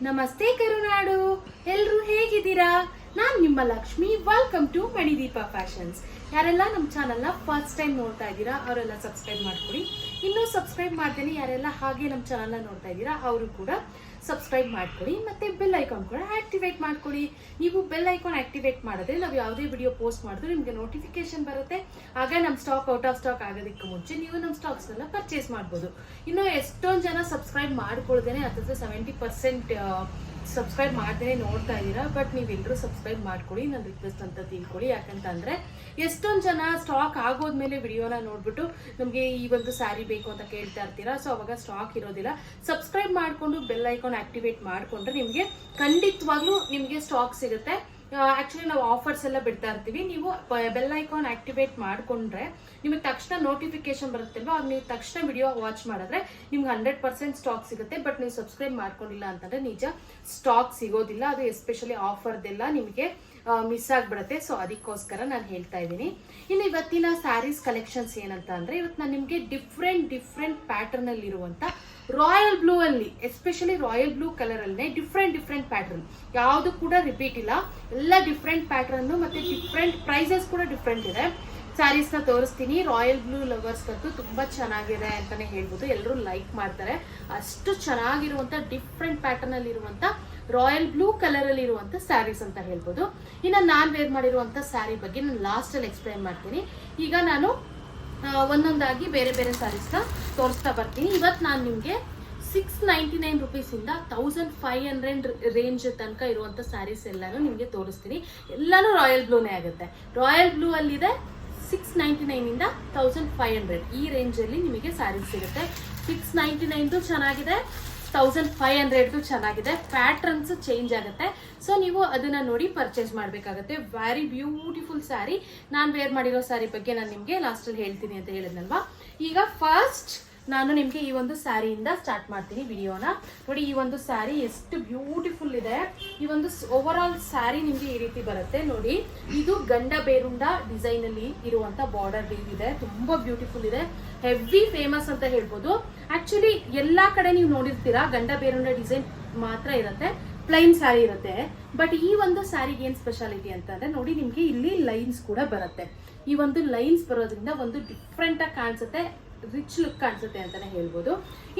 ನಮಸ್ತೆ ಕರುನಾಡು, ಎಲ್ಲರೂ ಹೇಗಿದ್ದೀರಾ? ನಾನು ನಿಮ್ಮ Lakshmi. Welcome to Manideepa fashions. ಯಾರೆಲ್ಲ ನಮ್ಮ ಚಾನಲ್ನ ಫಸ್ಟ್ ಟೈಮ್ ನೋಡ್ತಾ ಇದ್ದೀರಾ ಅವರೆಲ್ಲ ಸಬ್ಸ್ಕ್ರೈಬ್ ಮಾಡ್ಕೊಳ್ಳಿ. ಇನ್ನೂ ಸಬ್ಸ್ಕ್ರೈಬ್ ಮಾಡ್ದೇನೆ ಯಾರೆಲ್ಲ ಹಾಗೆ ನಮ್ಮ ಚಾನಲ್ನ ನೋಡ್ತಾ ಇದ್ದೀರಾ ಅವರು ಕೂಡ ಸಬ್ಸ್ಕ್ರೈಬ್ ಮಾಡ್ಕೊಳ್ಳಿ. ಮತ್ತೆ ಬೆಲ್ ಐಕಾನ್ ಕೂಡ ಆಕ್ಟಿವೇಟ್ ಮಾಡ್ಕೊಳ್ಳಿ. ನೀವು ಬೆಲ್ ಐಕಾನ್ ಆಕ್ಟಿವೇಟ್ ಮಾಡಿದ್ರೆ ನಾವು ಯಾವುದೇ ವಿಡಿಯೋ ಪೋಸ್ಟ್ ಮಾಡಿದ್ರು ನಿಮಗೆ ನೋಟಿಫಿಕೇಶನ್ ಬರುತ್ತೆ. ಆಗ ನಮ್ಮ ಸ್ಟಾಕ್ ಔಟ್ ಆಫ್ ಸ್ಟಾಕ್ ಆಗೋದಕ್ಕೆ ಮುಂಚೆ ನೀವು ನಮ್ಮ ಸ್ಟಾಕ್ಸ್ನೆಲ್ಲ ಪರ್ಚೇಸ್ ಮಾಡ್ಬೋದು. ಇನ್ನು ಎಷ್ಟೊಂದು ಜನ ಸಬ್ಸ್ಕ್ರೈಬ್ ಮಾಡ್ಕೊಳ್ದೇನೆ ಅಥವಾ 70% ಸಬ್ಸ್ಕ್ರೈಬ್ ಮಾಡ್ದೇನೆ ನೋಡ್ತಾ ಇದ್ದೀರಾ. ಬಟ್ ನೀವೆಲ್ಲರೂ ಸಬ್ಸ್ಕ್ರೈಬ್ ಮಾಡ್ಕೊಳ್ಳಿ, ನನ್ನ ರಿಕ್ವೆಸ್ಟ್ ಅಂತ ತಿಳ್ಕೊಳ್ಳಿ. ಯಾಕಂತಂದ್ರೆ ಎಷ್ಟೊಂದು ಜನ ಸ್ಟಾಕ್ ಆಗೋದ್ಮೇಲೆ ವಿಡಿಯೋನ ನೋಡ್ಬಿಟ್ಟು ನಮಗೆ ಈ ಒಂದು ಸ್ಯಾರಿ ಬೇಕು ಅಂತ ಕೇಳ್ತಾ ಇರ್ತೀರಾ. ಸೊ ಅವಾಗ ಸ್ಟಾಕ್ ಇರೋದಿಲ್ಲ. ಸಬ್ಸ್ಕ್ರೈಬ್ ಮಾಡಿಕೊಂಡು ಬೆಲ್ ಐಕಾನ್ ಆಕ್ಟಿವೇಟ್ ಮಾಡಿಕೊಂಡ್ರೆ ನಿಮಗೆ ಖಂಡಿತವಾಗ್ಲೂ ನಿಮಗೆ ಸ್ಟಾಕ್ ಸಿಗುತ್ತೆ. ಆಕ್ಚುಲಿ ನಾವು ಆಫರ್ಸ್ ಎಲ್ಲ ಬಿಡ್ತಾ ಇರ್ತೀವಿ. ನೀವು ಬೆಲ್ ಐಕಾನ್ ಆಕ್ಟಿವೇಟ್ ಮಾಡ್ಕೊಂಡ್ರೆ ನಿಮಗೆ ತಕ್ಷಣ ನೋಟಿಫಿಕೇಶನ್ ಬರುತ್ತಲ್ವಾ, ಆಗ ನೀವು ತಕ್ಷಣ ವಿಡಿಯೋ ವಾಚ್ ಮಾಡಿದ್ರೆ ನಿಮ್ಗೆ 100% ಸ್ಟಾಕ್ ಸಿಗುತ್ತೆ. ಬಟ್ ನೀವು ಸಬ್ಸ್ಕ್ರೈಬ್ ಮಾಡ್ಕೊಂಡಿಲ್ಲ ಅಂತಂದ್ರೆ ನಿಜ ಸ್ಟಾಕ್ ಸಿಗೋದಿಲ್ಲ. ಅದು ಎಸ್ಪೆಷಲಿ ಆಫರ್ದೆಲ್ಲ ನಿಮಗೆ ಮಿಸ್ ಆಗ್ಬಿಡುತ್ತೆ. ಸೊ ಅದಕ್ಕೋಸ್ಕರ ನಾನು ಹೇಳ್ತಾ ಇದ್ದೀನಿ. ಇನ್ನು ಇವತ್ತಿನ ಸ್ಯಾರೀಸ್ ಕಲೆಕ್ಷನ್ಸ್ ಏನಂತ ಅಂದ್ರೆ, ಇವತ್ತು ನಾನು ನಿಮಗೆ ಡಿಫ್ರೆಂಟ್ ಪ್ಯಾಟರ್ನ್ ಅಲ್ಲಿ ಇರುವಂತ ರಾಯಲ್ ಬ್ಲೂ ಅಲ್ಲಿ, ಎಸ್ಪೆಷಲಿ ರಾಯಲ್ ಬ್ಲೂ ಕಲರ್ ಅಲ್ಲೇ ಡಿಫ್ರೆಂಟ್ ಪ್ಯಾಟರ್ನ್, ಯಾವುದು ಕೂಡ ರಿಪೀಟ್ ಇಲ್ಲ, ಎಲ್ಲ ಡಿಫ್ರೆಂಟ್ ಪ್ಯಾಟರ್ನ್ ಮತ್ತೆ ಡಿಫ್ರೆಂಟ್ ಪ್ರೈಸಸ್ ಕೂಡ ಡಿಫ್ರೆಂಟ್ ಇದೆ. ಸ್ಯಾರೀಸ್ ನ ತೋರಿಸ್ತೀನಿ. ರಾಯಲ್ ಬ್ಲೂ ಲವರ್ಸ್ ಅಂತೂ ತುಂಬಾ ಚೆನ್ನಾಗಿದೆ ಅಂತಾನೆ ಹೇಳ್ಬೋದು. ಎಲ್ಲರೂ ಲೈಕ್ ಮಾಡ್ತಾರೆ. ಅಷ್ಟು ಚೆನ್ನಾಗಿರುವಂತ ಡಿಫ್ರೆಂಟ್ ಪ್ಯಾಟರ್ನ್ ಅಲ್ಲಿ ಇರುವಂತ ರಾಯಲ್ ಬ್ಲೂ ಕಲರ್ ಅಲ್ಲಿ ಇರುವಂತ ಸ್ಯಾರೀಸ್ ಅಂತ ಹೇಳ್ಬೋದು. ಇನ್ನು ನಾನ್ ವೇರ್ ಮಾಡಿರುವಂತ ಸ್ಯಾರಿ ಬಗ್ಗೆ ನಾನು ಲಾಸ್ಟ್ ಅಲ್ಲಿ ಎಕ್ಸ್ಪ್ಲೈನ್ ಮಾಡ್ತೀನಿ. ಈಗ ನಾನು ಒಂದೊಂದಾಗಿ ಬೇರೆ ಬೇರೆ ಸ್ಯಾರೀಸ್ನ ತೋರಿಸ್ತಾ ಬರ್ತೀನಿ. ಇವತ್ತು ನಾನು ನಿಮಗೆ 699 ರುಪೀಸಿಂದ 1500 ರೇಂಜ್ ತನಕ ಇರುವಂತ ಸ್ಯಾರೀಸ್ ಎಲ್ಲಾನು ನಿಮಗೆ ತೋರಿಸ್ತೀನಿ. ಎಲ್ಲಾನು ರಾಯಲ್ ಬ್ಲೂನೇ ಆಗುತ್ತೆ. ರಾಯಲ್ ಬ್ಲೂ ಅಲ್ಲಿದೆ 699 ಇಂದ 1500 ಈ ರೇಂಜ್ ಅಲ್ಲಿ ನಿಮಗೆ ಸ್ಯಾರೀಸ್ ಸಿಗುತ್ತೆ. 699 ಚೆನ್ನಾಗಿದೆ, 1500 ಚೆನ್ನಾಗಿದೆ. ಪ್ಯಾಟರ್ನ್ಸ್ ಚೇಂಜ್ ಆಗುತ್ತೆ. ಸೊ ನೀವು ಅದನ್ನ ನೋಡಿ ಪರ್ಚೇಸ್ ಮಾಡಬೇಕಾಗುತ್ತೆ. Very beautiful sari. ನಾನು ವೇರ್ ಮಾಡಿರೋ ಸ್ಯಾರಿ ಬಗ್ಗೆ ನಾನು ನಿಮಗೆ ಲಾಸ್ಟ್ ಅಲ್ಲಿ ಹೇಳ್ತೀನಿ ಅಂತ ಹೇಳಿದ್ನಲ್ವಾ. ಈಗ ಫಸ್ಟ್ ನಾನು ನಿಮಗೆ ಈ ಒಂದು ಸ್ಯಾರಿಯಿಂದ ಸ್ಟಾರ್ಟ್ ಮಾಡ್ತೀನಿ ವಿಡಿಯೋನ. ನೋಡಿ, ಈ ಒಂದು ಸ್ಯಾರಿ ಎಷ್ಟು ಬ್ಯೂಟಿಫುಲ್ ಇದೆ. ಈ ಒಂದು ಓವರ್ ಆಲ್ ಸ್ಯಾರಿ ನಿಮಗೆ ಈ ರೀತಿ ಬರುತ್ತೆ. ನೋಡಿ, ಇದು ಗಂಡ ಬೇರುಂಡ ಡಿಸೈನ್ ಅಲ್ಲಿ ಇರುವಂತ ಬಾರ್ಡರ್ ವೀವ್ ಇದೆ. ತುಂಬಾ ಬ್ಯೂಟಿಫುಲ್ ಇದೆ. ಹೆವಿ ಫೇಮಸ್ ಅಂತ ಹೇಳ್ಬೋದು. ಆಕ್ಚುಲಿ ಎಲ್ಲಾ ಕಡೆ ನೀವು ನೋಡಿರ್ತೀರಾ ಗಂಡ ಬೇರುಂಡ ಡಿಸೈನ್ ಮಾತ್ರ ಇರುತ್ತೆ, ಪ್ಲೈನ್ ಸ್ಯಾರಿ ಇರುತ್ತೆ. ಬಟ್ ಈ ಒಂದು ಸ್ಯಾರಿಗೆ ಏನ್ ಸ್ಪೆಷಾಲಿಟಿ ಅಂತಂದ್ರೆ, ನೋಡಿ ನಿಮ್ಗೆ ಇಲ್ಲಿ ಲೈನ್ಸ್ ಕೂಡ ಬರುತ್ತೆ. ಈ ಒಂದು ಲೈನ್ಸ್ ಬರೋದ್ರಿಂದ ಒಂದು ಡಿಫ್ರೆಂಟ್ ಆಗಿ ಕಾಣಿಸುತ್ತೆ, ರಿಚ್ ಲುಕ್ ಕಾಣಿಸುತ್ತೆ ಅಂತಾನೆ ಹೇಳ್ಬೋದು.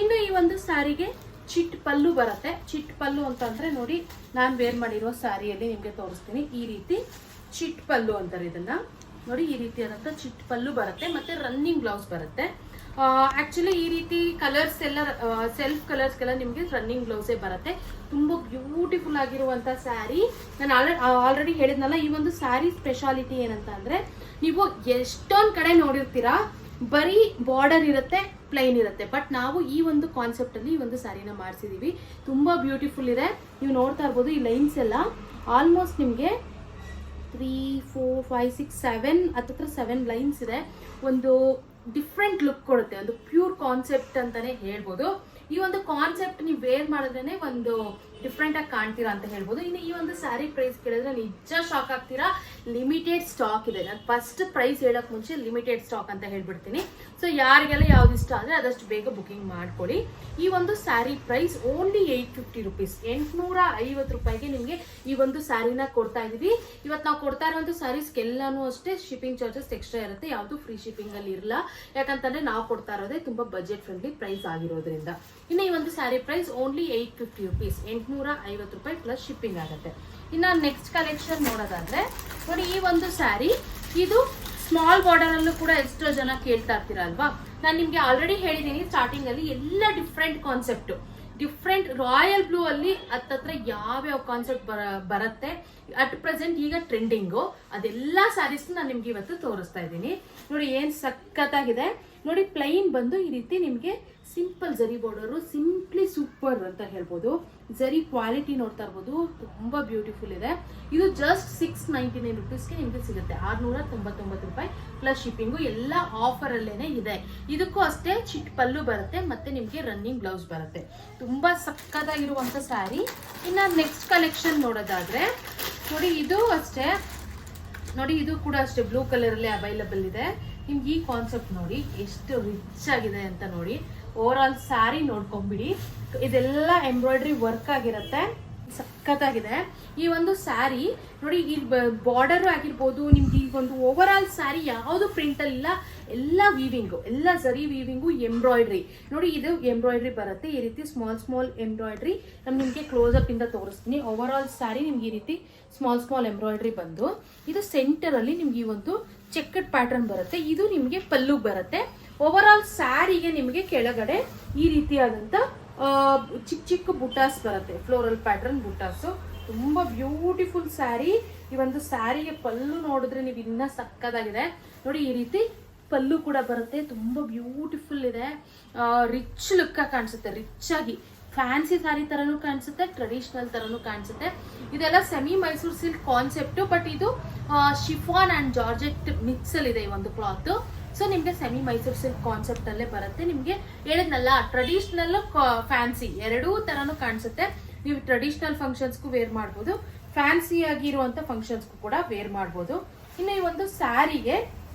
ಇನ್ನು ಈ ಒಂದು ಸ್ಯಾರಿಗೆ ಚಿಟ್ ಪಲ್ಲು ಬರುತ್ತೆ. ಚಿಟ್ ಪಲ್ಲು ಅಂತ ಅಂದ್ರೆ ನೋಡಿ, ನಾನು ವೇರ್ ಮಾಡಿರೋ ಸ್ಯಾರಿಯಲ್ಲಿ ನಿಮ್ಗೆ ತೋರಿಸ್ತೀನಿ. ಈ ರೀತಿ ಚಿಟ್ ಪಲ್ಲು ಅಂತಾರೆ ಇದನ್ನ. ನೋಡಿ, ಈ ರೀತಿಯಾದಂತ ಚಿಟ್ ಪಲ್ಲು ಬರುತ್ತೆ. ಮತ್ತೆ ರನ್ನಿಂಗ್ ಬ್ಲೌಸ್ ಬರುತ್ತೆ. ಆಕ್ಚುಲಿ ಈ ರೀತಿ ಕಲರ್ಸ್ ಎಲ್ಲ ಸೆಲ್ಫ್ ಕಲರ್ಸ್ಗೆಲ್ಲ ನಿಮ್ಗೆ ರನ್ನಿಂಗ್ ಬ್ಲೌಸೇ ಬರುತ್ತೆ. ತುಂಬಾ ಬ್ಯೂಟಿಫುಲ್ ಆಗಿರುವಂತ ಸ್ಯಾರಿ. ನಾನು ಆಲ್ರೆಡಿ ಹೇಳಿದ್ನಲ್ಲ, ಈ ಒಂದು ಸ್ಯಾರಿ ಸ್ಪೆಷಾಲಿಟಿ ಏನಂತ ಅಂದ್ರೆ, ನೀವು ಎಷ್ಟೊಂದ್ ಕಡೆ ನೋಡಿರ್ತೀರಾ ಬರೀ ಬಾರ್ಡರ್ ಇರುತ್ತೆ, ಪ್ಲೈನ್ ಇರುತ್ತೆ. ಬಟ್ ನಾವು ಈ ಒಂದು ಕಾನ್ಸೆಪ್ಟ್ ಅಲ್ಲಿ ಈ ಒಂದು ಸ್ಯಾರಿನ ಮಾಡಿಸಿದೀವಿ. ತುಂಬಾ ಬ್ಯೂಟಿಫುಲ್ ಇದೆ. ನೀವು ನೋಡ್ತಾ ಇರ್ಬೋದು, ಈ ಲೈನ್ಸ್ ಎಲ್ಲ ಆಲ್ಮೋಸ್ಟ್ ನಿಮ್ಗೆ 3, 4, 5, 6, 7 ಹತ್ರ 7 ಲೈನ್ಸ್ ಇದೆ. ಒಂದು ಡಿಫ್ರೆಂಟ್ ಲುಕ್ ಕೊಡುತ್ತೆ. ಒಂದು ಪ್ಯೂರ್ ಕಾನ್ಸೆಪ್ಟ್ ಅಂತಾನೆ ಹೇಳ್ಬೋದು. ಈ ಒಂದು ಕಾನ್ಸೆಪ್ಟ್ ನೀವು ವೇರ್ ಮಾಡಿದ್ರೇನೆ ಒಂದು ಡಿಫ್ರೆಂಟ್ ಆಗಿ ಕಾಣ್ತೀರಾ ಅಂತ ಹೇಳ್ಬೋದು. ಇನ್ನು ಈ ಒಂದು ಸ್ಯಾರಿ ಪ್ರೈಸ್ ಕೇಳಿದ್ರೆ ನಿಜ ಶಾಕ್ ಆಗ್ತೀರಾ. ಲಿಮಿಟೆಡ್ ಸ್ಟಾಕ್ ಇದೆ. ನಾನು ಫಸ್ಟ್ ಪ್ರೈಸ್ ಹೇಳಕ್ ಮುಂಚೆ ಲಿಮಿಟೆಡ್ ಸ್ಟಾಕ್ ಅಂತ ಹೇಳ್ಬಿಡ್ತೀನಿ. ಸೊ ಯಾರಿಗೆಲ್ಲ ಯಾವ್ದು ಇಷ್ಟ ಆದ್ರೆ ಅದಷ್ಟು ಬೇಗ ಬುಕಿಂಗ್ ಮಾಡ್ಕೊಳ್ಳಿ. ಈ ಒಂದು ಸ್ಯಾರಿ ಪ್ರೈಸ್ ಓನ್ಲಿ 850 ರುಪೀಸ್, 850 ರೂಪಾಯಿಗೆ ನಿಮ್ಗೆ ಈ ಒಂದು ಸ್ಯಾರಿನ ಕೊಡ್ತಾ ಇದೀವಿ. ಇವತ್ತು ನಾವು ಕೊಡ್ತಾ ಇರುವಂತ ಸ್ಯಾರೀಸ್ಗೆಲ್ಲಾನು ಅಷ್ಟೇ ಶಿಪ್ಪಿಂಗ್ ಚಾರ್ಜಸ್ ಎಕ್ಸ್ಟ್ರಾ ಇರುತ್ತೆ. ಯಾವುದು ಫ್ರೀ ಶಿಪ್ಪಿಂಗ್ ಅಲ್ಲಿ ಇರಲ್ಲ. ಯಾಕಂತಂದ್ರೆ ನಾವು ಕೊಡ್ತಾ ಇರೋದೇ ತುಂಬಾ ಬಜೆಟ್ ಫ್ರೆಂಡ್ಲಿ ಪ್ರೈಸ್ ಆಗಿರೋದ್ರಿಂದ. ಇನ್ನು ಈ ಒಂದು ಸ್ಯಾರಿ ಪ್ರೈಸ್ ಓನ್ಲಿ 850 ರುಪೀಸ್, 850 ರೂಪಾಯಿ ಪ್ಲಸ್ ಶಿಪ್ಪಿಂಗ್ ಆಗುತ್ತೆ. ಇನ್ನು ನೆಕ್ಸ್ಟ್ ಕಲೆಕ್ಷನ್ ನೋಡೋದಾದ್ರೆ, ನೋಡಿ ಈ ಒಂದು ಸ್ಯಾರಿ, ಇದು ಸ್ಮಾಲ್ ಬಾರ್ಡರ್ ಅಲ್ಲೂ ಕೂಡ ಎಷ್ಟೋ ಜನ ಕೇಳ್ತಾ ಇರ್ತೀರಾ ಅಲ್ವಾ. ನಾನು ನಿಮ್ಗೆ ಆಲ್ರೆಡಿ ಹೇಳಿದ್ದೀನಿ ಸ್ಟಾರ್ಟಿಂಗ್ ಅಲ್ಲಿ, ಎಲ್ಲ different concept. Different royal blue ಅಲ್ಲಿ ಹತ್ತತ್ರ ಯಾವ್ಯಾವ ಕಾನ್ಸೆಪ್ಟ್ ಬರುತ್ತೆ ಅಟ್ ಪ್ರೆಸೆಂಟ್ ಈಗ ಟ್ರೆಂಡಿಂಗು, ಅದೆಲ್ಲ ಸ್ಯಾರೀಸ್ ನಾನು ನಿಮ್ಗೆ ಇವತ್ತು ತೋರಿಸ್ತಾ ಇದ್ದೀನಿ. ನೋಡಿ ಏನ್ ಸಖತ್ತಾಗಿದೆ. ನೋಡಿ, ಪ್ಲೈನ್ ಬಂದು ಈ ರೀತಿ ನಿಮ್ಗೆ ಸಿಂಪಲ್ ಜರಿ ಬಾರ್ಡರು, ಸಿಂಪ್ಲಿ ಸೂಪರ್ ಅಂತ ಹೇಳ್ಬೋದು. ಜರಿ ಕ್ವಾಲಿಟಿ ನೋಡ್ತಾ ಇರ್ಬೋದು, ತುಂಬಾ ಬ್ಯೂಟಿಫುಲ್ ಇದೆ. ಇದು ಜಸ್ಟ್ 699 ರುಪೀಸ್ಗೆ ನಿಮ್ಗೆ ಸಿಗುತ್ತೆ. 699 ರೂಪಾಯಿ ಪ್ಲಸ್ ಶಿಪ್ಪಿಂಗು. ಎಲ್ಲ ಆಫರ್ ಅಲ್ಲೇನೆ ಇದೆ. ಇದಕ್ಕೂ ಅಷ್ಟೇ ಚಿಟ್ ಪಲ್ಲು ಬರುತ್ತೆ, ಮತ್ತೆ ನಿಮ್ಗೆ ರನ್ನಿಂಗ್ ಬ್ಲೌಸ್ ಬರುತ್ತೆ. ತುಂಬಾ ಸಕ್ಕತ್ತಾಗಿರುವಂತ ಸ್ಯಾರಿ. ಇನ್ನ ನೆಕ್ಸ್ಟ್ ಕಲೆಕ್ಷನ್ ನೋಡೋದಾದ್ರೆ, ನೋಡಿ ಇದು ಅಷ್ಟೇ. ನೋಡಿ, ಇದು ಕೂಡ ಅಷ್ಟೇ ಬ್ಲೂ ಕಲರ್ ಅಲ್ಲಿ ಅವೈಲಬಲ್ ಇದೆ. ನಿಮ್ಗೆ ಈ ಕಾನ್ಸೆಪ್ಟ್ ನೋಡಿ ಎಷ್ಟು ರಿಚ್ ಆಗಿದೆ ಅಂತ ನೋಡಿ. ಓವರ್ ಆಲ್ ಸ್ಯಾರಿ ನೋಡ್ಕೊಂಬಿಡಿ. ಇದೆಲ್ಲ ಎಂಬ್ರಾಯ್ಡ್ರಿ ವರ್ಕ್ ಆಗಿರುತ್ತೆ, ಸಖತ್ತಾಗಿದೆ. ಈ ಒಂದು ಸ್ಯಾರಿ ನೋಡಿ, ಈ ಬಾರ್ಡರ್ ಆಗಿರ್ಬೋದು, ನಿಮ್ಗೆ ಈ ಒಂದು ಓವರ್ ಆಲ್ ಸ್ಯಾರಿ ಯಾವುದು ಪ್ರಿಂಟ್ ಅಲ್ಲಿ ಇಲ್ಲ, ಎಲ್ಲ ವೀವಿಂಗು, ಎಲ್ಲ ಜರಿ ವೀವಿಂಗು, ಎಂಬ್ರಾಯ್ಡ್ರಿ ನೋಡಿ. ಇದು ಎಂಬ್ರಾಯ್ಡ್ರಿ ಬರುತ್ತೆ ಈ ರೀತಿ ಸ್ಮಾಲ್ ಎಂಬ್ರಾಯ್ಡ್ರಿ. ನಾನು ನಿಮಗೆ ಕ್ಲೋಸ್ ಅಪ್ ಇಂದ ತೋರಿಸ್ತೀನಿ. ಓವರ್ ಆಲ್ ಸ್ಯಾರಿ ನಿಮ್ಗೆ ಈ ರೀತಿ ಸ್ಮಾಲ್ ಎಂಬ್ರಾಯ್ಡ್ರಿ ಬಂದು, ಇದು ಸೆಂಟರ್ ಅಲ್ಲಿ ನಿಮ್ಗೆ ಈ ಒಂದು ಚೆಕ್ಡ್ ಪ್ಯಾಟರ್ನ್ ಬರುತ್ತೆ. ಇದು ನಿಮಗೆ ಪಲ್ಲು ಬರುತ್ತೆ. ಓವರ್ ಆಲ್ ಸ್ಯಾರಿಗೆ ನಿಮಗೆ ಕೆಳಗಡೆ ಈ ರೀತಿಯಾದಂತ ಚಿಕ್ಕ ಬುಟಾಸ್ ಬರುತ್ತೆ, ಫ್ಲೋರಲ್ ಪ್ಯಾಟರ್ನ್ ಬುಟಾಸ್. ತುಂಬಾ ಬ್ಯೂಟಿಫುಲ್ ಸ್ಯಾರಿ. ಈ ಒಂದು ಸ್ಯಾರಿಗೆ ಪಲ್ಲು ನೋಡಿದ್ರೆ ನೀವು ಇನ್ನ ಸಕ್ಕದಾಗಿದೆ ನೋಡಿ. ಈ ರೀತಿ ಪಲ್ಲು ಕೂಡ ಬರುತ್ತೆ, ತುಂಬಾ ಬ್ಯೂಟಿಫುಲ್ ಇದೆ. ರಿಚ್ ಲುಕ್ ಕಾಣಿಸುತ್ತೆ, ರಿಚ್ ಆಗಿ ಫ್ಯಾನ್ಸಿ ಸ್ಯಾರಿ ತರನು ಕಾಣಿಸುತ್ತೆ, ಟ್ರೆಡಿಷನಲ್ ತರನು ಕಾಣಿಸುತ್ತೆ. ಇದೆಲ್ಲ semi Mysuru silk concept, but ಇದು ಶಿಫಾನ್ ಅಂಡ್ ಜಾರ್ಜೆಟ್ ಮಿಕ್ಸ್ ಅಲ್ಲಿ ಇದೆ ಈ ಒಂದು ಕ್ಲಾತ್. ಸೊ ನಿಮ್ಗೆ ಸೆಮಿ ಮೈಸೂರು ಸಿಲ್ಕ್ ಕಾನ್ಸೆಪ್ಟ್ ಅಲ್ಲೇ ಬರುತ್ತೆ. ನಿಮ್ಗೆ ಹೇಳಿದ್ನಲ್ಲ, ಟ್ರೆಡಿಷನಲ್ ಫ್ಯಾನ್ಸಿ ಎರಡೂ ತರನು ಕಾಣಿಸುತ್ತೆ. ನೀವು ಟ್ರೆಡಿಷನಲ್ ಫಂಕ್ಷನ್ಸ್ಗೂ ವೇರ್ ಮಾಡ್ಬೋದು, ಫ್ಯಾನ್ಸಿ ಆಗಿರುವಂತ ಫಂಕ್ಷನ್ಸ್ಗೂ ಕೂಡ ವೇರ್ ಮಾಡ್ಬೋದು. ಇನ್ನು ಈ ಒಂದು ಸ್ಯಾರಿಗೆ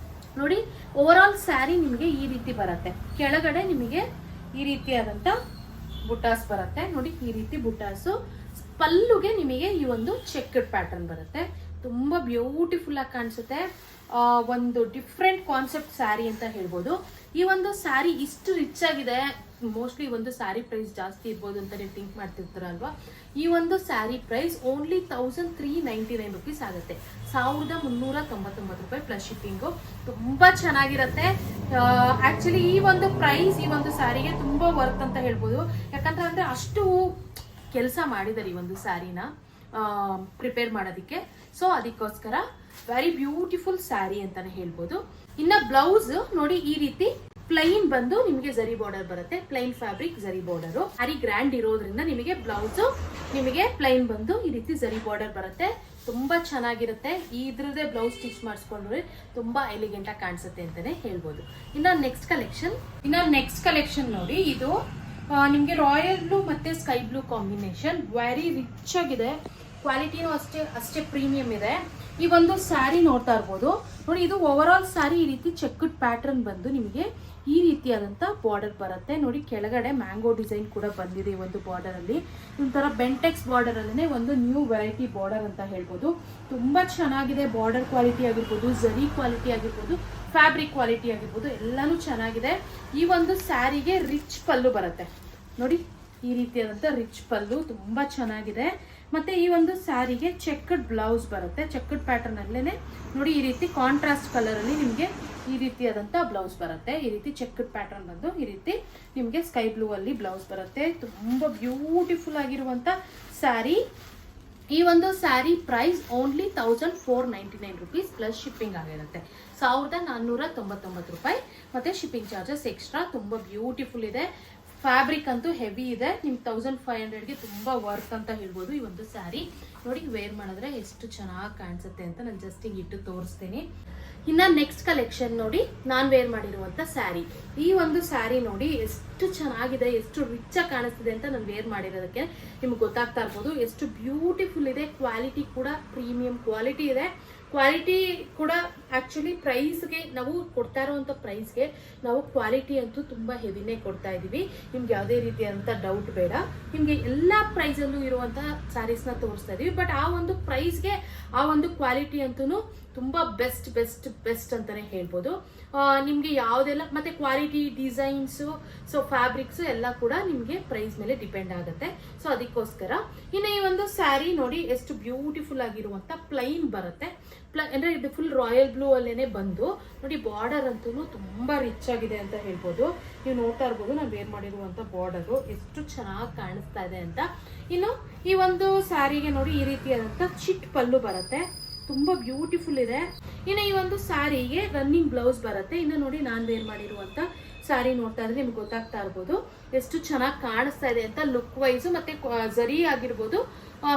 ನೋಡಿ, ಓವರ್ ಆಲ್ ಸ್ಯಾರಿ ನಿಮಗೆ ಈ ರೀತಿ ಬರುತ್ತೆ. ಕೆಳಗಡೆ ನಿಮಗೆ ಈ ರೀತಿಯಾದಂತ ಬುಟಾಸ್ ಬರುತ್ತೆ ನೋಡಿ, ಈ ರೀತಿ ಬುಟಾಸು. ಪಲ್ಲುಗೆ ನಿಮಗೆ ಈ ಒಂದು ಚೆಕ್ಡ್ ಪ್ಯಾಟರ್ನ್ ಬರುತ್ತೆ. ತುಂಬಾ ಬ್ಯೂಟಿಫುಲ್ ಆಗಿ ಕಾಣಿಸುತ್ತೆ. ಒಂದು ಡಿಫ್ರೆಂಟ್ ಕಾನ್ಸೆಪ್ಟ್ ಸ್ಯಾರಿ ಅಂತ ಹೇಳ್ಬೋದು. ಈ ಒಂದು ಸ್ಯಾರಿ ಇಷ್ಟು ರಿಚ್ ಆಗಿದೆ. ಮೋಸ್ಟ್ಲಿ ಒಂದು ಸ್ಯಾರಿ ಪ್ರೈಸ್ ಜಾಸ್ತಿ ಇರ್ಬೋದು ಅಂತ ನೀವು ಥಿಂಕ್ ಮಾಡ್ತಿರ್ತಾರಲ್ವಾ. ಈ ಒಂದು ಸ್ಯಾರಿ ಪ್ರೈಸ್ ಓನ್ಲಿ 1399 ರುಪೀಸ್ ಆಗುತ್ತೆ. 1399 ರೂಪಾಯಿ ಪ್ಲಸ್ ಶಿಪ್ಪಿಂಗು. ತುಂಬಾ ಚೆನ್ನಾಗಿರುತ್ತೆ. ಆಕ್ಚುಲಿ ಈ ಒಂದು ಪ್ರೈಸ್ ಈ ಒಂದು ಸ್ಯಾರಿಗೆ ತುಂಬಾ ವರ್ತ್ ಅಂತ ಹೇಳ್ಬೋದು. ಯಾಕಂದ್ರೆ ಅಷ್ಟು ಕೆಲಸ ಮಾಡಿದ್ದಾರೆ ಈ ಒಂದು ಸ್ಯಾರಿನ ಪ್ರಿಪೇರ್ ಮಾಡೋದಕ್ಕೆ. ಸೊ ಅದಕ್ಕೋಸ್ಕರ ವೆರಿ ಬ್ಯೂಟಿಫುಲ್ ಸ್ಯಾರಿ ಅಂತಾನೆ ಹೇಳ್ಬೋದು. ಇನ್ನ ಬ್ಲೌಸ್ ನೋಡಿ, ಈ ರೀತಿ ಪ್ಲೈನ್ ಬಂದು ನಿಮಗೆ ಜರಿ ಬಾರ್ಡರ್ ಬರುತ್ತೆ. ಪ್ಲೈನ್ ಫ್ಯಾಬ್ರಿಕ್ ಜರಿ ಬಾರ್ಡರ್. ಸ್ಯಾರಿ ಗ್ರ್ಯಾಂಡ್ ಇರೋದ್ರಿಂದ ನಿಮಗೆ ಬ್ಲೌಸ್ ನಿಮಗೆ ಪ್ಲೈನ್ ಬಂದು ಈ ರೀತಿ ಜರಿ ಬಾರ್ಡರ್ ಬರುತ್ತೆ. ತುಂಬಾ ಚೆನ್ನಾಗಿರುತ್ತೆ. ಇದ್ರದೇ ಬ್ಲೌಸ್ ಸ್ಟಿಚ್ ಮಾಡಿಸ್ಕೊಂಡ್ರೆ ತುಂಬಾ ಎಲಿಗೆಂಟ್ ಆಗಿ ಕಾಣಿಸುತ್ತೆ ಅಂತಾನೆ ಹೇಳ್ಬೋದು. ಇನ್ನ ನೆಕ್ಸ್ಟ್ ಕಲೆಕ್ಷನ್ ನೋಡಿ, ಇದು ನಿಮ್ಗೆ ರಾಯಲ್ ಬ್ಲೂ ಮತ್ತೆ sky blue combination. Very rich ಆಗಿದೆ. ಕ್ವಾಲಿಟಿನೂ ಅಷ್ಟೇ ಪ್ರೀಮಿಯಂ ಇದೆ. ಈ ಒಂದು ಸ್ಯಾರಿ ನೋಡ್ತಾ ಇರ್ಬೋದು ನೋಡಿ. ಇದು ಓವರ್ ಆಲ್ ಸ್ಯಾರಿ ಈ ರೀತಿ ಚೆಕ್ಡ್ ಪ್ಯಾಟರ್ನ್ ಬಂದು ನಿಮಗೆ ಈ ರೀತಿಯಾದಂತ ಬಾರ್ಡರ್ ಬರುತ್ತೆ ನೋಡಿ. ಕೆಳಗಡೆ ಮ್ಯಾಂಗೋ ಡಿಸೈನ್ ಕೂಡ ಬಂದಿದೆ ಈ ಒಂದು ಬಾರ್ಡರ್ ಅಲ್ಲಿ. ಒಂಥರ ಬೆಂಟೆಕ್ಸ್ ಬಾರ್ಡರ್ ಅಲ್ಲೇ ಒಂದು ನ್ಯೂ ವೆರೈಟಿ ಬಾರ್ಡರ್ ಅಂತ ಹೇಳ್ಬೋದು. ತುಂಬಾ ಚೆನ್ನಾಗಿದೆ. ಬಾರ್ಡರ್ ಕ್ವಾಲಿಟಿ ಆಗಿರ್ಬೋದು, ಜರಿ ಕ್ವಾಲಿಟಿ ಆಗಿರ್ಬೋದು, ಫ್ಯಾಬ್ರಿಕ್ ಕ್ವಾಲಿಟಿ ಆಗಿರ್ಬೋದು, ಎಲ್ಲಾನು ಚೆನ್ನಾಗಿದೆ. ಈ ಒಂದು ಸ್ಯಾರಿಗೆ ರಿಚ್ ಪಲ್ಲು ಬರುತ್ತೆ ನೋಡಿ. ಈ ರೀತಿಯಾದಂತ ರಿಚ್ ಪಲ್ಲು ತುಂಬಾ ಚೆನ್ನಾಗಿದೆ. ಮತ್ತೆ ಈ ಒಂದು ಸ್ಯಾರಿಗೆ ಚೆಕ್ಡ್ ಬ್ಲೌಸ್ ಬರುತ್ತೆ. ಚೆಕ್ಡ್ ಪ್ಯಾಟರ್ನ್ ಅಲ್ಲೇನೆ ನೋಡಿ, ಈ ರೀತಿ ಕಾಂಟ್ರಾಸ್ಟ್ ಕಲರ್ ಅಲ್ಲಿ ನಿಮ್ಗೆ ಈ ರೀತಿಯಾದಂತ ಬ್ಲೌಸ್ ಬರುತ್ತೆ. ಈ ರೀತಿ ಚೆಕ್ಡ್ ಪ್ಯಾಟರ್ನ್ ಬಂದು ಈ ರೀತಿ ನಿಮ್ಗೆ ಸ್ಕೈ ಬ್ಲೂ ಅಲ್ಲಿ ಬ್ಲೌಸ್ ಬರುತ್ತೆ. ತುಂಬಾ ಬ್ಯೂಟಿಫುಲ್ ಆಗಿರುವಂತ ಸ್ಯಾರಿ. ಈ ಒಂದು sari price only 1499 rupees plus shipping ಆಗಿರುತ್ತೆ. 1499 ರೂಪಾಯಿ ಮತ್ತೆ ಶಿಪ್ಪಿಂಗ್ ಚಾರ್ಜಸ್ ಎಕ್ಸ್ಟ್ರಾ. ತುಂಬಾ ಬ್ಯೂಟಿಫುಲ್ ಇದೆ. ಫ್ಯಾಬ್ರಿಕ್ ಅಂತೂ ಹೆವಿ ಇದೆ. ನಿಮ್ಗೆ 1500ಗೆ ತುಂಬಾ ವರ್ತ್ ಅಂತ ಹೇಳ್ಬೋದು. ಈ ಒಂದು ಸ್ಯಾರಿ ನೋಡಿ, ವೇರ್ ಮಾಡಿದ್ರೆ ಎಷ್ಟು ಚೆನ್ನಾಗಿ ಕಾಣಿಸುತ್ತೆ ಅಂತ ನಾನು ಜಸ್ಟ್ ಹಿಂಗೆ ಇಟ್ಟು ತೋರಿಸ್ತೀನಿ. ಇನ್ನ ನೆಕ್ಸ್ಟ್ ಕಲೆಕ್ಷನ್ ನೋಡಿ, ನಾನ್ ವೇರ್ ಮಾಡಿರುವಂತ ಸ್ಯಾರಿ. ಈ ಒಂದು ಸ್ಯಾರಿ ನೋಡಿ ಎಷ್ಟು ಚೆನ್ನಾಗಿದೆ, ಎಷ್ಟು ರಿಚ್ ಆಗಿ ಕಾಣಿಸ್ತಿದೆ ಅಂತ ನಾನು ವೇರ್ ಮಾಡಿರೋದಕ್ಕೆ ನಿಮ್ಗೆ ಗೊತ್ತಾಗ್ತಾ ಇರ್ಬೋದು. ಎಷ್ಟು ಬ್ಯೂಟಿಫುಲ್ ಇದೆ. ಕ್ವಾಲಿಟಿ ಕೂಡ ಪ್ರೀಮಿಯಂ ಕ್ವಾಲಿಟಿ ಇದೆ. ಕ್ವಾಲಿಟಿ ಕೂಡ ಆಕ್ಚುಲಿ ಪ್ರೈಸ್ಗೆ ನಾವು ಕೊಡ್ತಾ ಇರುವಂತ ಪ್ರೈಸ್ಗೆ ನಾವು ಕ್ವಾಲಿಟಿ ಅಂತೂ ತುಂಬಾ ಹೆವಿನೇ ಕೊಡ್ತಾ ಇದೀವಿ. ನಿಮ್ಗೆ ಯಾವುದೇ ರೀತಿಯಾದಂತ ಡೌಟ್ ಬೇಡ. ನಿಮ್ಗೆ ಎಲ್ಲಾ ಪ್ರೈಸ್ ಅಲ್ಲೂ ಇರುವಂತಹ ಸ್ಯಾರೀಸ್ ನ ತೋರಿಸ್ತಾ ಇದೀವಿ. ಬಟ್ ಆ ಒಂದು ಪ್ರೈಸ್ಗೆ ಆ ಒಂದು ಕ್ವಾಲಿಟಿ ಅಂತೂ ತುಂಬಾ ಬೆಸ್ಟ್ ಅಂತಾನೆ ಹೇಳ್ಬೋದು. ನಿಮ್ಗೆ ಯಾವ್ದೆಲ್ಲ ಮತ್ತೆ ಕ್ವಾಲಿಟಿ, ಡಿಸೈನ್ಸ್, ಸೊ ಫ್ಯಾಬ್ರಿಕ್ಸ್ ಎಲ್ಲ ಕೂಡ ನಿಮ್ಗೆ ಪ್ರೈಸ್ ಮೇಲೆ ಡಿಪೆಂಡ್ ಆಗುತ್ತೆ. ಸೊ ಅದಕ್ಕೋಸ್ಕರ ಇನ್ನು ಈ ಒಂದು ಸ್ಯಾರಿ ನೋಡಿ ಎಷ್ಟು ಬ್ಯೂಟಿಫುಲ್ ಆಗಿರುವಂತ ಪ್ಲೈನ್ ಬರುತ್ತೆ. ಅಂದ್ರೆ ಇದು ಫುಲ್ ರಾಯಲ್ ಬ್ಲೂ ಅಲ್ಲೇನೆ ಬಂದು ನೋಡಿ. ಬಾರ್ಡರ್ ಅಂತೂ ತುಂಬಾ ರಿಚ್ ಆಗಿದೆ ಅಂತ ಹೇಳ್ಬೋದು. ನೀವು ನೋಡ್ತಾ ಇರ್ಬೋದು ನಾನು ವೇರ್ ಮಾಡಿರುವಂತ ಬಾರ್ಡರ್ ಎಷ್ಟು ಚೆನ್ನಾಗಿ ಕಾಣಿಸ್ತಾ ಇದೆ ಅಂತ. ಇನ್ನು ಈ ಒಂದು ಸ್ಯಾರಿಗೆ ನೋಡಿ ಈ ರೀತಿಯಾದಂತ ಚಿಟ್ ಪಲ್ಲು ಬರುತ್ತೆ. ತುಂಬಾ ಬ್ಯೂಟಿಫುಲ್ ಇದೆ. ಇನ್ನು ಈ ಒಂದು ಸ್ಯಾರಿಗೆ ರನ್ನಿಂಗ್ ಬ್ಲೌಸ್ ಬರುತ್ತೆ. ಇನ್ನು ನೋಡಿ ನಾನು ವೇರ್ ಮಾಡಿರುವಂತ ಸ್ಯಾರಿ ನೋಡ್ತಾ ಇದ್ರೆ ನಿಮ್ಗೆ ಗೊತ್ತಾಗ್ತಾ ಇರ್ಬೋದು ಎಷ್ಟು ಚೆನ್ನಾಗಿ ಕಾಣಿಸ್ತಾ ಇದೆ ಅಂತ. ಲುಕ್ ವೈಸ್ ಮತ್ತೆ ಜರಿ ಆಗಿರ್ಬೋದು,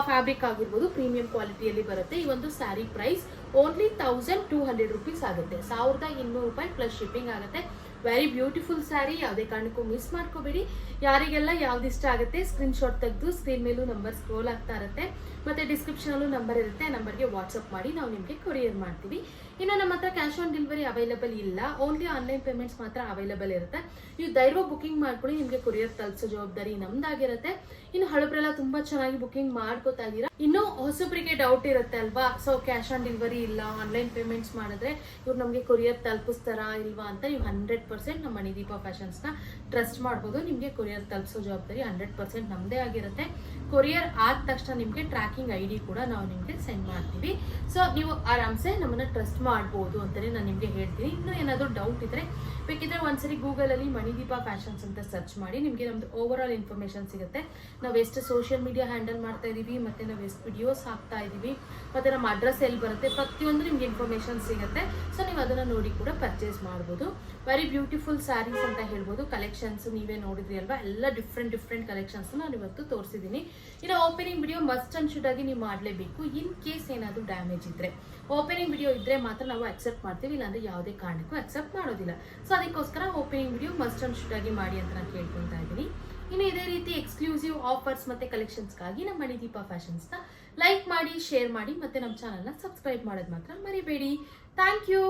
ಫ್ಯಾಬ್ರಿಕ್ ಆಗಿರ್ಬೋದು ಪ್ರೀಮಿಯಂ ಕ್ವಾಲಿಟಿಯಲ್ಲಿ ಬರುತ್ತೆ. ಈ ಒಂದು ಸ್ಯಾರಿ ಪ್ರೈಸ್ ಓನ್ಲಿ 1200 ರುಪೀಸ್ ಆಗುತ್ತೆ. 1200 ರೂಪಾಯಿ ಪ್ಲಸ್ ಶಿಪ್ಪಿಂಗ್ ಆಗುತ್ತೆ. ವೆರಿ ಬ್ಯೂಟಿಫುಲ್ ಸ್ಯಾರಿ, ಯಾವುದೇ ಕಾರಣಕ್ಕೂ ಮಿಸ್ ಮಾಡ್ಕೋಬೇಡಿ. ಯಾರಿಗೆಲ್ಲ ಯಾವ್ದು ಇಷ್ಟ ಆಗುತ್ತೆ ಸ್ಕ್ರೀನ್ ಶಾಟ್ ತೆಗೆದು ಸ್ಕ್ರೀನ್ ಮೇಲೂ ನಂಬರ್ ಸ್ಕ್ರೋಲ್ ಆಗ್ತಾ ಇರುತ್ತೆ, ಮತ್ತೆ ಡಿಸ್ಕ್ರಿಪ್ಷನ್ ಅಲ್ಲೂ ನಂಬರ್ ಇರುತ್ತೆ. ಆ ನಂಬರ್ಗೆ ವಾಟ್ಸ್ಆಪ್ ಮಾಡಿ ನಾವು ನಿಮಗೆ ಕೊರಿಯರ್ ಮಾಡ್ತೀವಿ. ಇನ್ನು ನಮ್ಮ ಹತ್ರ ಕ್ಯಾಶ್ ಆನ್ ಡೆಲಿವರಿ ಅವೈಲೇಬಲ್ ಇಲ್ಲ, ಓನ್ಲಿ ಆನ್ಲೈನ್ ಪೇಮೆಂಟ್ಸ್ ಮಾತ್ರ ಅವೈಲೇಬಲ್ ಇರುತ್ತೆ. ನೀವು ಧೈರ್ಯ ಬುಕಿಂಗ್ ಮಾಡ್ಕೊಳ್ಳಿ, ನಿಮಗೆ ಕೊರಿಯರ್ ತಲುಪಿಸೋ ಜವಾಬ್ದಾರಿ ನಮ್ದಾಗಿರುತ್ತೆ. ಇನ್ನು ಹಳಬ್ರೆಲ್ಲ ತುಂಬಾ ಚೆನ್ನಾಗಿ ಬುಕಿಂಗ್ ಮಾಡ್ಕೋತಾ ಇದ್ದೀರಾ. ಇನ್ನು ಹೊಸಬ್ರಿಗೆ ಡೌಟ್ ಇರುತ್ತೆ ಅಲ್ವಾ, ಸೊ ಕ್ಯಾಶ್ ಆನ್ ಡೆಲಿವರಿ ಇಲ್ಲ, ಆನ್ಲೈನ್ ಪೇಮೆಂಟ್ಸ್ ಮಾಡಿದ್ರೆ ಇವ್ರು ನಮಗೆ ಕೊರಿಯರ್ ತಲುಪಿಸ್ತಾರಾ ಇಲ್ವಾ ಅಂತ ನೀವು 100% ನಮ್ಮ ಮಣಿದೀಪ ಫ್ಯಾಷನ್ಸ್ನ ಟ್ರಸ್ಟ್ ಮಾಡ್ಬೋದು. ನಿಮಗೆ ಕೊರಿಯರ್ ತಲುಪಿಸೋ ಜವಾಬ್ದಾರಿ 100% ನಮ್ಮದೇ ಆಗಿರುತ್ತೆ. ಕೊರಿಯರ್ ಆದ ತಕ್ಷಣ ನಿಮಗೆ ಟ್ರ್ಯಾಕಿಂಗ್ ID ಕೂಡ ನಾವು ನಿಮಗೆ ಸೆಂಡ್ ಮಾಡ್ತೀವಿ. ಸೊ ನೀವು ಆರಾಮ್ಸೆ ನಮ್ಮನ್ನ ಟ್ರಸ್ಟ್ ಮಾಡ್ಬೋದು ಅಂತಲೇ ನಾನು ನಿಮಗೆ ಹೇಳ್ತೀನಿ. ಇನ್ನೂ ಏನಾದರೂ ಡೌಟ್ ಇದ್ರೆ ಬೇಕಿದ್ರೆ ಒಂದ್ಸರಿ ಗೂಗಲಲ್ಲಿ ಮಣಿದೀಪ ಫ್ಯಾಷನ್ಸ್ ಅಂತ ಸರ್ಚ್ ಮಾಡಿ, ನಿಮಗೆ ನಮ್ದು ಓವರ್ ಆಲ್ ಇನ್ಫಾರ್ಮೇಷನ್ ಸಿಗುತ್ತೆ. ನಾವು ಎಷ್ಟು ಸೋಷಿಯಲ್ ಮೀಡಿಯಾ ಹ್ಯಾಂಡಲ್ ಮಾಡ್ತಾ ಇದೀವಿ, ಮತ್ತೆ ನಾವು ಎಷ್ಟು ವಿಡಿಯೋಸ್ ಹಾಕ್ತಾ ಇದೀವಿ, ಮತ್ತೆ ನಮ್ಮ ಅಡ್ರೆಸ್ ಎಲ್ಲಿ ಬರುತ್ತೆ, ಪ್ರತಿಯೊಂದು ನಿಮ್ಗೆ ಇನ್ಫಾರ್ಮೇಷನ್ ಸಿಗುತ್ತೆ. ಸೊ ನೀವು ಅದನ್ನ ನೋಡಿ ಕೂಡ ಪರ್ಚೇಸ್ ಮಾಡ್ಬೋದು. ವೆರಿ ಬ್ಯೂಟಿಫುಲ್ ಸ್ಯಾರೀಸ್ ಅಂತ ಹೇಳ್ಬೋದು. ಕಲೆಕ್ಷನ್ಸ್ ನೀವೇ ನೋಡಿದ್ರಿ ಅಲ್ವಾ, ಎಲ್ಲ ಡಿಫ್ರೆಂಟ್ ಕಲೆಕ್ಷನ್ಸ್ ನಾನು ಇವತ್ತು ತೋರಿಸಿದ್ದೀನಿ. ಇನ್ನು opening video must and should ಆಗಿ ನೀವು ಮಾಡಲೇಬೇಕು. ಇನ್ ಕೇಸ್ ಏನಾದರೂ ಡ್ಯಾಮೇಜ್ ಇದ್ರೆ, ಓಪನಿಂಗ್ ವಿಡಿಯೋ ಇದ್ರೆ ಮಾತ್ರ ನಾವು ಅಕ್ಸೆಪ್ಟ್ ಮಾಡ್ತೀವಿ, ಇಲ್ಲಾಂದ್ರೆ ಯಾವುದೇ ಕಾರಣಕ್ಕೂ ಅಕ್ಸೆಪ್ಟ್ ಮಾಡೋದಿಲ್ಲ. ಸೊ ಅದಕ್ಕೋಸ್ಕರ opening video must and should ಆಗಿ ಮಾಡಿ ಅಂತ ನಾನು ಕೇಳ್ಕೊತಾ ಇದ್ದೀನಿ. ಇನ್ನು ಇದೇ ರೀತಿ ಎಕ್ಸ್ಕ್ಲೂಸಿವ್ ಆಫರ್ಸ್ ಮತ್ತೆ ಕಲೆಕ್ಷನ್ಸ್ಗಾಗಿ ನಮ್ಮ ಮಣಿದೀಪ ಫ್ಯಾಷನ್ಸ್ನ ಲೈಕ್ ಮಾಡಿ, ಶೇರ್ ಮಾಡಿ, ಮತ್ತೆ ನಮ್ಮ ಚಾನಲ್ನ ಸಬ್ಸ್ಕ್ರೈಬ್ ಮಾಡೋದು ಮಾತ್ರ ಮರಿಬೇಡಿ. Thank you.